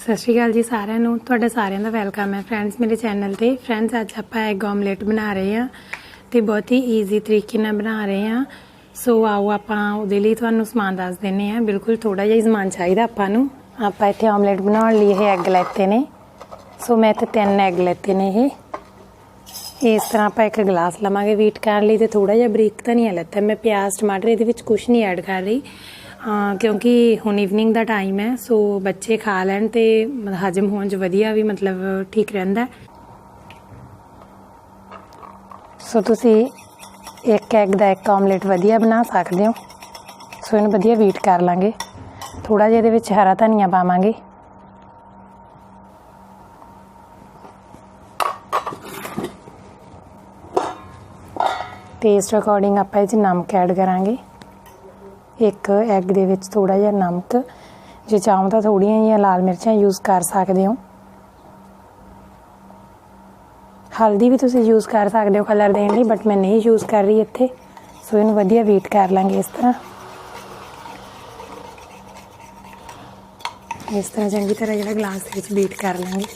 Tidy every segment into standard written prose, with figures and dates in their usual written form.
सत श्री अकाल जी सारिਆਂ ਨੂੰ ਤੁਹਾਡਾ ਸਾਰਿਆਂ ਦਾ ਵੈਲਕਮ ਹੈ फ्रेंड्स मेरे चैनल ਤੇ फ्रेंड्स ਅੱਜ ਆਪਾਂ ਐਗ ਆਮਲੇਟ ਬਣਾ ਰਹੇ ਹਾਂ ਤੇ ਬਹੁਤ ਹੀ ਈਜ਼ੀ ਤਰੀਕੇ ਨਾਲ ਬਣਾ ਰਹੇ ਹਾਂ। ਸੋ ਆਓ ਆਪਾਂ ਉਹਦੇ ਲਈ ਤੁਹਾਨੂੰ ਸਮਾਨ ਦੱਸ ਦਿੰਨੇ ਆ। ਬਿਲਕੁਲ ਥੋੜਾ ਜਿਹਾ ਸਮਾਨ ਚਾਹੀਦਾ ਆਪਾਂ ਨੂੰ। ਆਪਾਂ ਇੱਥੇ ਆਮਲੇਟ ਬਣਾਉਣ ਲਈ ਇਹ ਐਗ ਲੈਤੇ ਨੇ। ਸੋ ਮੈਂ ਇੱਥੇ 3 ਐਗ ਲੈਤੇ ਨੇ। ਇਹ ਇਸ ਤਰ੍ਹਾਂ ਆਪਾਂ ਇੱਕ ਗਲਾਸ ਲਵਾਂਗੇ ਵੀਟ ਕਰਨ ਲਈ ਤੇ ਥੋੜਾ ਜਿਹਾ ਬਰੀਕ ਧਨੀਆ ਲੈਤਾ। ਮੈਂ ਪਿਆਜ਼ ਟਮਾਟਰ ਇਹਦੇ ਵਿੱਚ ਕੁਝ ਨਹੀਂ ਐਡ ਕਰ ਰਹੀ क्योंकि हुण इवनिंग का टाइम है। सो बच्चे खा लैन तो हजम होने च वधिया भी मतलब ठीक रहिंदा। सो तुसी एक एग दा एक आमलेट वधिया बना सकदे हो। सो इहनूं वधिया बीट कर लांगे। थोड़ा जिहा इहदे विच हरा धनिया पावांगे। टेस्ट अकॉर्डिंग आपां इह च नमक ऐड करांगे। एक एग दे विच थोड़ा जिहा नमक, जे चाहो तो थोड़ियां जिहियां लाल मिर्चां यूज़ कर सकते हो। हल्दी भी तुसीं यूज़ कर सकते हो कलर देने लई, बट मैं नहीं यूज़ कर रही इत्थे। सो इहनूं वधिया बीट कर लांगे इस तरह चंगी तरह जिहड़ा गिलास दे विच बीट कर लांगे।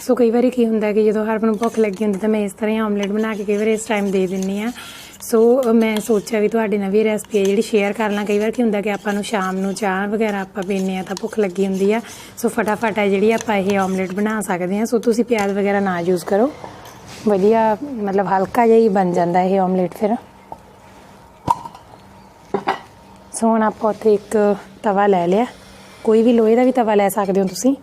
सो कई बार की होंदा है कि जो हर नूं भुख लगी होंदी तो मैं इस तरह आमलेट बना के कई बार इस टाइम दे दिंदी हाँ। सो मैं सोचा भी तुहाडे नाल भी रेसिपी है जिहड़ी शेयर कर ला। कई बार की होंदा कि आपां नूं शाम नूं चाह वगैरह आपां पीने आ तां भुख लगी होंदी आ। सो फटाफट है जिहड़ी आपां इह आमलेट बना सकदे हां। सो तुसीं प्याज वगैरह ना यूज़ करो, वधिया मतलब हल्का जिहा ही बन जांदा इह आमलेट फिर। सो हुण आपां उत्थे एक तवा लै लिया, कोई भी लोहे दा भी तवा लै सकदे हो तुसीं।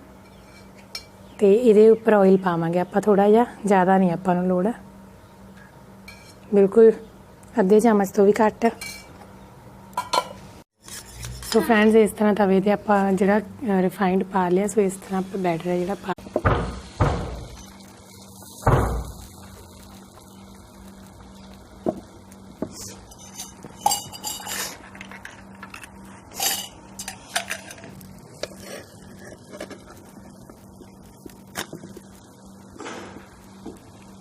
तो ये उपर ऑयल पावांगे आप थोड़ा जिहा, ज़्यादा नहीं आपां नूं लोड़, बिल्कुल अद्धे चम्मच तो भी घट। सो फ्रेंड्स इस तरह तवे ते आपां जिहड़ा रिफाइंड पा लिया। सो इस तरह आपां बैटर है जिहड़ा पा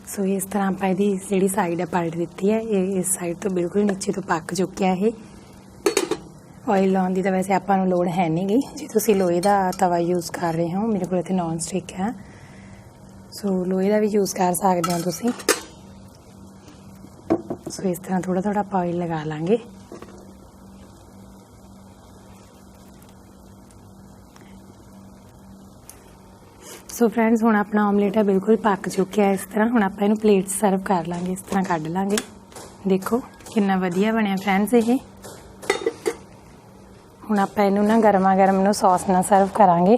सो इस तरह आप जी साइड है पलट दी है। इस साइड तो बिल्कुल नीचे तो पक चुकिया है। ऑयल लाने की तो वैसे आपको लोड़ है नहीं गी, जे तुसी लोहे का तवा यूज़ कर रहे हो। मेरे को इत्थे नॉन स्टिक है, सो लोहे का भी यूज़ कर सकते हो तुसी। सो इस तरह थोड़ा थोड़ा ऑयल लगा लांगे। सो फ्रेंड्स हुण अपना आमलेट है बिल्कुल पक चुकिया है। इस तरह हुण आपां इहनूं प्लेट सर्व कर लांगे। इस तरह कढ लांगे। देखो कितना वधिया बनिया फ्रेंड्स ये। हुण आपां इहनूं ना गरमा गरम नूं सॉस नाल सर्व करांगे।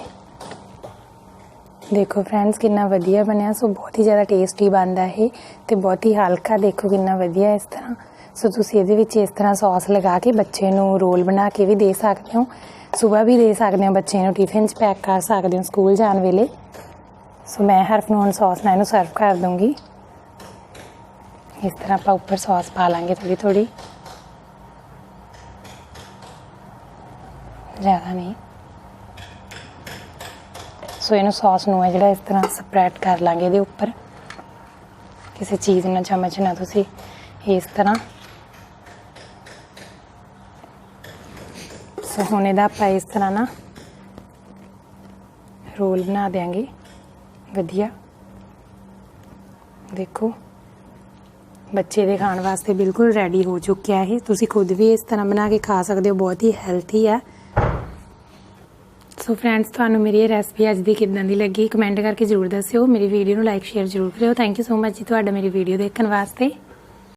देखो फ्रेंड्स कितना वधिया बनिया। सो बहुत ही ज़्यादा टेस्टी बनता है तो बहुत ही हल्का। देखो कितना वधिया इस तरह। सो तुसीं इहदे विच इस तरह सॉस लगा के बच्चे नूं रोल बना के भी दे सकते हो, सुबह भी दे सकते हो, बच्चे नूं टिफिन च पैक कर सकते हो स्कूल जाने वेले। सो मैं हरफनून सॉस नाल सर्व कर दूँगी। इस तरह आप ऊपर सॉस पा लांगे थोड़ी थोड़ी, ज़्यादा नहीं। सो इनू सॉस नूं है जिहड़ा इस तरह स्प्रैड कर लांगे इहदे उपर। किसी चीज़ ना चम्मच ना तुसी इस तरह। सो हुण इहदा आपां इस तरह ना रोल बना देंगे वधिया। देखो बच्चे दे खाण वास्ते बिल्कुल रेडी हो चुकिया है। तुसी खुद भी इस तरह बना के खा सकते हो, बहुत ही हेल्थी है। सो फ्रेंड्स तुहानूं मेरी रेसिपी अज दी किदां दी लगी कमेंट करके जरूर दस्सिओ। मेरी वीडियो नूं लाइक शेयर जरूर करिओ। थैंक यू सो मच जी तुहाडा मेरी वीडियो देखण वास्ते।